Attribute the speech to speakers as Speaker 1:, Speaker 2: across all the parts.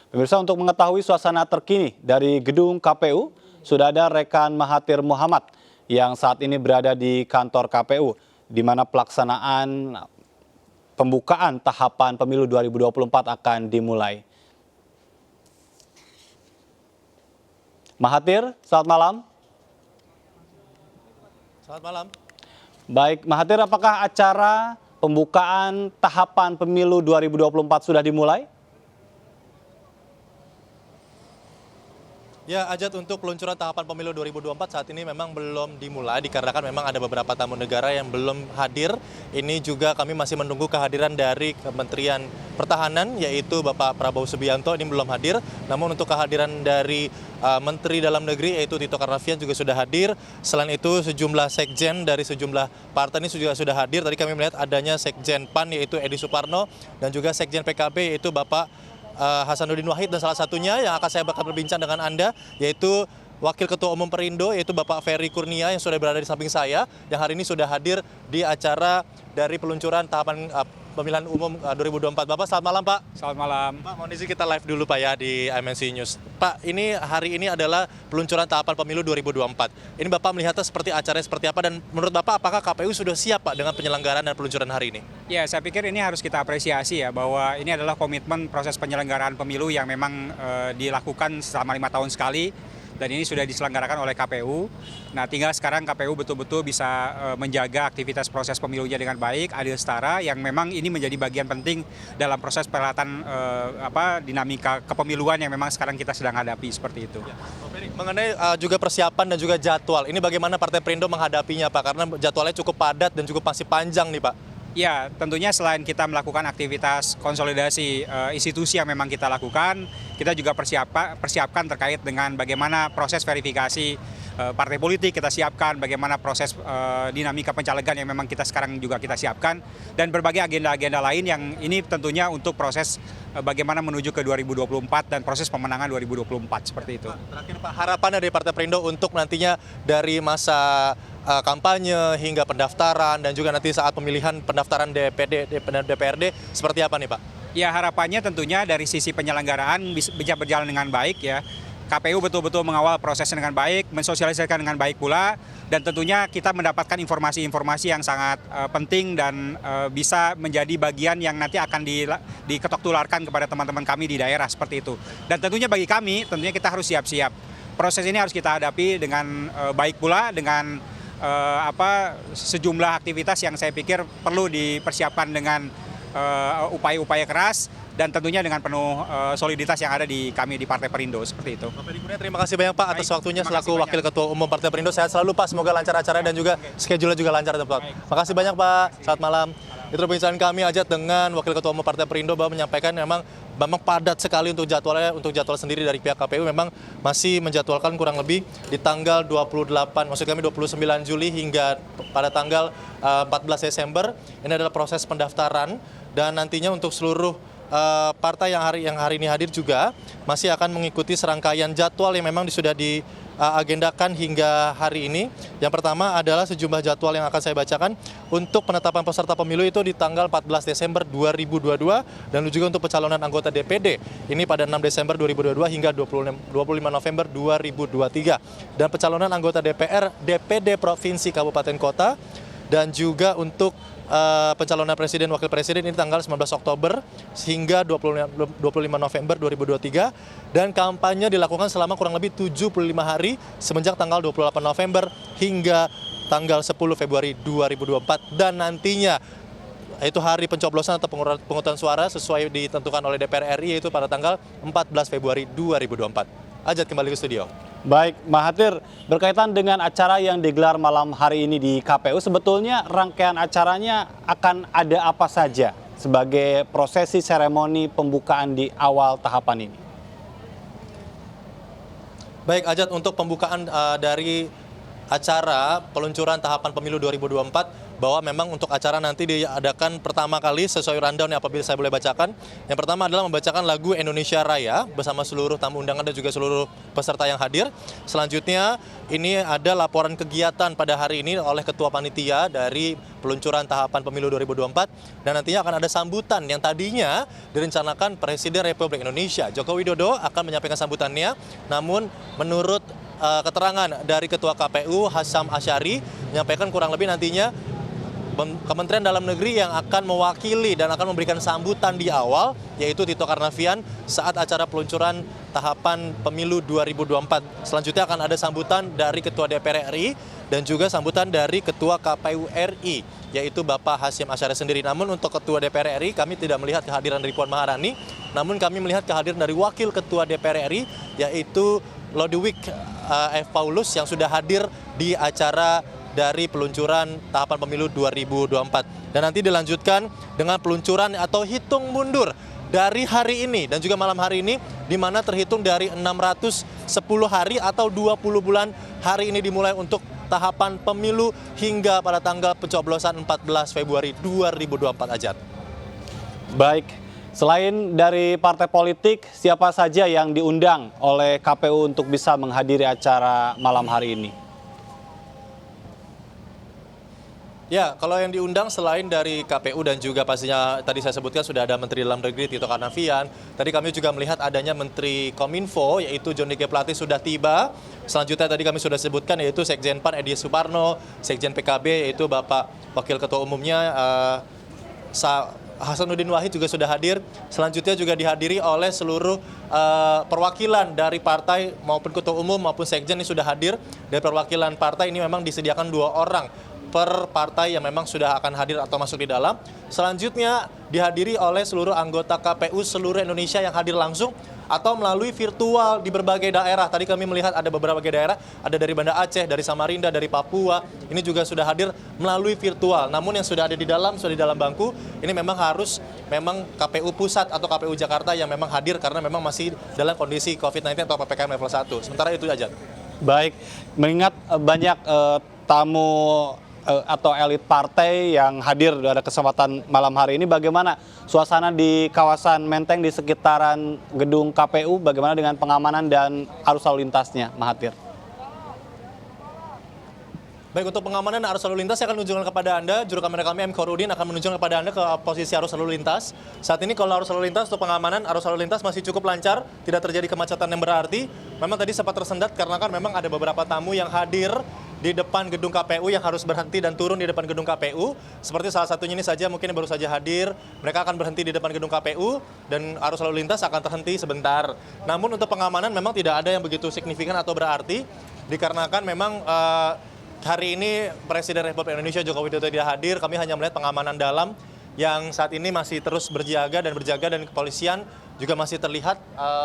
Speaker 1: Pemirsa, untuk mengetahui suasana terkini dari gedung KPU, sudah ada rekan Mahathir Mohamad yang saat ini berada di kantor KPU, di mana pelaksanaan pembukaan tahapan pemilu 2024 akan dimulai. Mahathir, selamat malam.
Speaker 2: Selamat malam.
Speaker 1: Baik, Mahathir, apakah acara pembukaan tahapan pemilu 2024 sudah dimulai?
Speaker 2: Ya, Ajat, untuk peluncuran tahapan pemilu 2024 saat ini memang belum dimulai dikarenakan memang ada beberapa tamu negara yang belum hadir. Ini juga kami masih menunggu kehadiran dari Kementerian Pertahanan, yaitu Bapak Prabowo Subianto, ini belum hadir. Namun untuk kehadiran dari Menteri Dalam Negeri, yaitu Tito Karnavian, juga sudah hadir. Selain itu sejumlah sekjen dari sejumlah partai ini juga sudah hadir. Tadi kami melihat adanya sekjen PAN, yaitu Edi Suparno, dan juga sekjen PKB, yaitu Bapak Hasanuddin Wahid, dan salah satunya yang akan saya bakal berbincang dengan Anda yaitu Wakil Ketua Umum Perindo, yaitu Bapak Ferry Kurnia yang sudah berada di samping saya, yang hari ini sudah hadir di acara dari peluncuran tahapan pemilihan umum 2024. Bapak, selamat malam, Pak.
Speaker 3: Selamat malam.
Speaker 2: Pak, mohon izin kita live dulu, Pak, ya, di MNC News. Pak, ini hari ini adalah peluncuran tahapan pemilu 2024. Ini Bapak melihatnya seperti acaranya seperti apa, dan menurut Bapak apakah KPU sudah siap, Pak, dengan penyelenggaraan dan peluncuran hari ini?
Speaker 3: Ya, saya pikir ini harus kita apresiasi ya, bahwa ini adalah komitmen proses penyelenggaraan pemilu yang memang dilakukan selama 5 tahun sekali, dan ini sudah diselenggarakan oleh KPU. Nah, tinggal sekarang KPU betul-betul bisa menjaga aktivitas proses pemilunya dengan baik, adil, setara, yang memang ini menjadi bagian penting dalam proses peralatan dinamika kepemiluan yang memang sekarang kita sedang hadapi, seperti itu.
Speaker 2: Ya, mengenai juga persiapan dan juga jadwal, ini bagaimana Partai Perindo menghadapinya, Pak? Karena jadwalnya cukup padat dan cukup masih panjang nih, Pak.
Speaker 3: Ya, tentunya selain kita melakukan aktivitas konsolidasi institusi yang memang kita lakukan, kita juga persiapkan terkait dengan bagaimana proses verifikasi partai politik kita siapkan, bagaimana proses dinamika pencalegan yang memang kita sekarang juga kita siapkan, dan berbagai agenda-agenda lain yang ini tentunya untuk proses bagaimana menuju ke 2024 dan proses pemenangan 2024, seperti itu.
Speaker 2: Terakhir, Pak, harapan dari Partai Perindo untuk nantinya dari masa kampanye hingga pendaftaran dan juga nanti saat pemilihan pendaftaran DPRD seperti apa nih, Pak?
Speaker 3: Ya, harapannya tentunya dari sisi penyelenggaraan bisa berjalan dengan baik ya. KPU betul-betul mengawal prosesnya dengan baik, mensosialisasikan dengan baik pula, dan tentunya kita mendapatkan informasi-informasi yang sangat penting dan bisa menjadi bagian yang nanti akan diketok tularkan kepada teman-teman kami di daerah, seperti itu. Dan tentunya bagi kami, tentunya kita harus siap-siap. Proses ini harus kita hadapi dengan baik pula, dengan sejumlah aktivitas yang saya pikir perlu dipersiapkan dengan upaya-upaya keras, dan tentunya dengan penuh soliditas yang ada di kami di Partai Perindo, seperti itu.
Speaker 2: Pak Ferry Kurnia, terima kasih banyak, Pak, atas waktunya selaku Wakil Ketua Umum Partai Perindo. Sehat selalu, Pak, semoga lancar acaranya dan juga schedule-nya juga lancar, Pak. Makasih banyak, Pak. Selamat malam. Itu perbincangan kami aja dengan Wakil Ketua Umum Partai Perindo, bahwa menyampaikan memang padat sekali untuk jadwalnya, untuk jadwal sendiri dari pihak KPU memang masih menjadwalkan kurang lebih di tanggal 28, maksud kami 29 Juli hingga pada tanggal 14 Desember. Ini adalah proses pendaftaran, dan nantinya untuk seluruh partai yang hari ini hadir juga masih akan mengikuti serangkaian jadwal yang memang sudah diagendakan hingga hari ini. Yang pertama adalah sejumlah jadwal yang akan saya bacakan. Untuk penetapan peserta pemilu itu di tanggal 14 Desember 2022, dan juga untuk pencalonan anggota DPD ini pada 6 Desember 2022 hingga 25 November 2023. Dan pencalonan anggota DPR, DPD Provinsi Kabupaten Kota, dan juga untuk pencalonan presiden wakil presiden ini tanggal 19 Oktober hingga 25 November 2023, dan kampanye dilakukan selama kurang lebih 75 hari semenjak tanggal 28 November hingga tanggal 10 Februari 2024, dan nantinya itu hari pencoblosan atau penghutang suara sesuai ditentukan oleh DPR RI yaitu pada tanggal 14 Februari 2024. Ajat kembali ke studio.
Speaker 1: Baik, Mahathir, berkaitan dengan acara yang digelar malam hari ini di KPU, sebetulnya rangkaian acaranya akan ada apa saja sebagai prosesi seremoni pembukaan di awal tahapan ini?
Speaker 2: Baik, Ajat, untuk pembukaan dari acara peluncuran tahapan pemilu 2024 bahwa memang untuk acara nanti diadakan pertama kali sesuai rundown yang apabila saya boleh bacakan. Yang pertama adalah membacakan lagu Indonesia Raya bersama seluruh tamu undangan dan juga seluruh peserta yang hadir. Selanjutnya ini ada laporan kegiatan pada hari ini oleh Ketua Panitia dari peluncuran tahapan pemilu 2024 dan nantinya akan ada sambutan yang tadinya direncanakan Presiden Republik Indonesia Joko Widodo akan menyampaikan sambutannya, namun menurut keterangan dari Ketua KPU Hasyam Asyari menyampaikan kurang lebih nantinya Kementerian Dalam Negeri yang akan mewakili dan akan memberikan sambutan di awal, yaitu Tito Karnavian saat acara peluncuran tahapan pemilu 2024. Selanjutnya akan ada sambutan dari Ketua DPR RI dan juga sambutan dari Ketua KPU RI, yaitu Bapak Hasyim Asyari sendiri. Namun untuk Ketua DPR RI kami tidak melihat kehadiran dari Puan Maharani, namun kami melihat kehadiran dari Wakil Ketua DPR RI, yaitu Lodewijk F. Paulus yang sudah hadir di acara dari peluncuran tahapan pemilu 2024. Dan nanti dilanjutkan dengan peluncuran atau hitung mundur dari hari ini dan juga malam hari ini, di mana terhitung dari 610 hari atau 20 bulan hari ini dimulai untuk tahapan pemilu hingga pada tanggal pencoblosan 14 Februari 2024 Ajat.
Speaker 1: Baik, selain dari partai politik, siapa saja yang diundang oleh KPU untuk bisa menghadiri acara malam hari ini?
Speaker 2: Ya, kalau yang diundang selain dari KPU dan juga pastinya tadi saya sebutkan sudah ada Menteri Dalam Negeri Tito Karnavian. Tadi kami juga melihat adanya Menteri Kominfo yaitu Johnny G. Plate sudah tiba. Selanjutnya tadi kami sudah sebutkan yaitu Sekjen PAN Edi Suparno, Sekjen PKB yaitu Bapak Wakil Ketua Umumnya Hasanuddin Wahid juga sudah hadir. Selanjutnya juga dihadiri oleh seluruh perwakilan dari partai maupun ketua umum maupun sekjen ini sudah hadir. Dari perwakilan partai ini memang disediakan 2 orang per partai yang memang sudah akan hadir atau masuk di dalam. Selanjutnya dihadiri oleh seluruh anggota KPU seluruh Indonesia yang hadir langsung atau melalui virtual di berbagai daerah. Tadi kami melihat ada beberapa daerah, ada dari Banda Aceh, dari Samarinda, dari Papua. Ini juga sudah hadir melalui virtual. Namun yang sudah ada di dalam, sudah di dalam bangku, ini memang harus KPU Pusat atau KPU Jakarta yang memang hadir karena memang masih dalam kondisi COVID-19 atau PPKM level 1. Sementara itu aja.
Speaker 1: Baik, mengingat banyak tamu atau elit partai yang hadir pada kesempatan malam hari ini, bagaimana suasana di kawasan Menteng di sekitaran gedung KPU, bagaimana dengan pengamanan dan arus lalu lintasnya, Mahathir?
Speaker 2: Baik, untuk pengamanan arus lalu lintas saya akan menunjukkan kepada Anda, juru kamera kami M. Khorudin akan menunjukkan kepada Anda ke posisi arus lalu lintas. Saat ini kalau arus lalu lintas untuk pengamanan, arus lalu lintas masih cukup lancar, tidak terjadi kemacetan yang berarti. Memang tadi sempat tersendat karena kan memang ada beberapa tamu yang hadir di depan gedung KPU yang harus berhenti dan turun di depan gedung KPU. Seperti salah satunya ini saja mungkin baru saja hadir, mereka akan berhenti di depan gedung KPU dan arus lalu lintas akan terhenti sebentar. Namun untuk pengamanan memang tidak ada yang begitu signifikan atau berarti, dikarenakan memang hari ini Presiden Republik Indonesia Joko Widodo tidak hadir. Kami hanya melihat pengamanan dalam yang saat ini masih terus berjaga dan kepolisian juga masih terlihat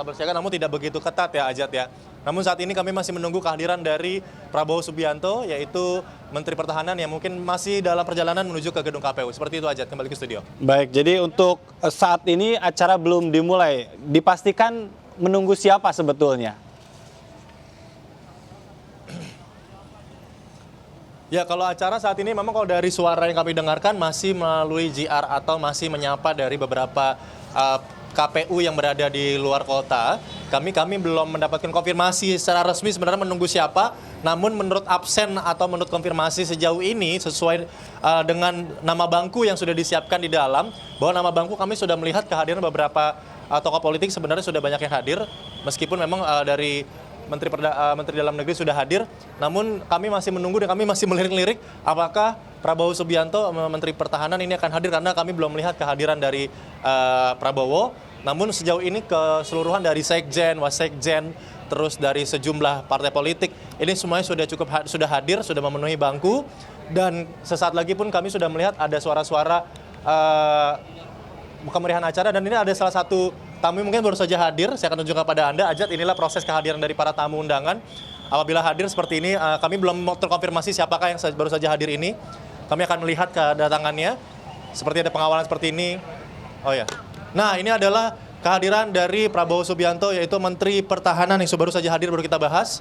Speaker 2: bersiaga, namun tidak begitu ketat ya Ajat ya. Namun saat ini kami masih menunggu kehadiran dari Prabowo Subianto, yaitu Menteri Pertahanan yang mungkin masih dalam perjalanan menuju ke gedung KPU. Seperti itu Ajat, kembali ke studio.
Speaker 1: Baik, jadi untuk saat ini acara belum dimulai. Dipastikan menunggu siapa sebetulnya?
Speaker 2: Ya, kalau acara saat ini memang kalau dari suara yang kami dengarkan masih melalui GR atau masih menyapa dari beberapa KPU yang berada di luar kota. Kami belum mendapatkan konfirmasi secara resmi sebenarnya menunggu siapa. Namun menurut absen atau menurut konfirmasi sejauh ini sesuai dengan nama bangku yang sudah disiapkan di dalam, bahwa nama bangku kami sudah melihat kehadiran beberapa tokoh politik sebenarnya sudah banyak yang hadir. Meskipun memang dari Menteri Dalam Negeri sudah hadir, namun kami masih menunggu dan kami masih melirik-lirik apakah Prabowo Subianto, Menteri Pertahanan ini akan hadir karena kami belum melihat kehadiran dari Prabowo. Namun sejauh ini keseluruhan dari Sekjen, Wasekjen, terus dari sejumlah partai politik, ini semuanya sudah hadir, sudah memenuhi bangku, dan sesaat lagi pun kami sudah melihat ada suara-suara kemeriahan acara, dan ini ada salah satu tamu mungkin baru saja hadir. Saya akan tunjukkan pada Anda, Ajat, inilah proses kehadiran dari para tamu undangan. Apabila hadir seperti ini, kami belum terkonfirmasi siapakah yang baru saja hadir ini. Kami akan melihat kedatangannya. Seperti ada pengawalan seperti ini. Oh ya. Nah, ini adalah kehadiran dari Prabowo Subianto, yaitu Menteri Pertahanan yang baru saja hadir, baru kita bahas.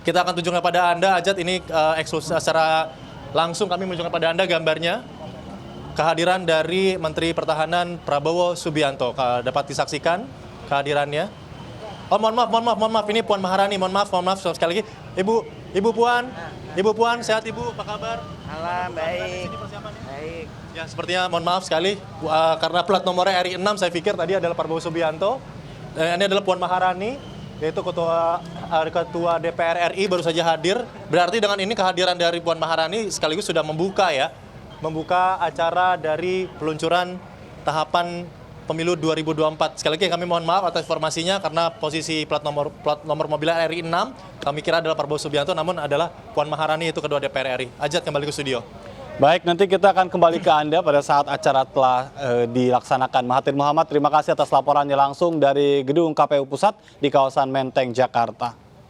Speaker 2: Kita akan tunjukkan pada Anda, Ajat, ini eksklusif secara langsung kami menunjukkan pada Anda gambarnya kehadiran dari Menteri Pertahanan Prabowo Subianto. Dapat disaksikan kehadirannya. Oh, mohon maaf, ini Puan Maharani, mohon maaf sekali lagi. Ibu Puan, sehat Ibu, apa kabar?
Speaker 4: Halo, baik.
Speaker 2: Sini persiapannya.
Speaker 4: Baik.
Speaker 2: Ya, sepertinya mohon maaf sekali karena plat nomornya RI 6, saya pikir tadi adalah Prabowo Subianto. Ini adalah Puan Maharani, yaitu ketua DPR RI baru saja hadir. Berarti dengan ini kehadiran dari Puan Maharani sekaligus sudah membuka acara dari peluncuran tahapan pemilu 2024. Sekali lagi kami mohon maaf atas informasinya karena posisi plat nomor mobilnya RI 6 kami kira adalah Prabowo Subianto, namun adalah Puan Maharani, itu ketua DPR RI. Ajat kembali ke studio.
Speaker 1: Baik, nanti kita akan kembali ke Anda pada saat acara telah dilaksanakan. Mahathir Mohamad, terima kasih atas laporannya langsung dari Gedung KPU Pusat di kawasan Menteng, Jakarta.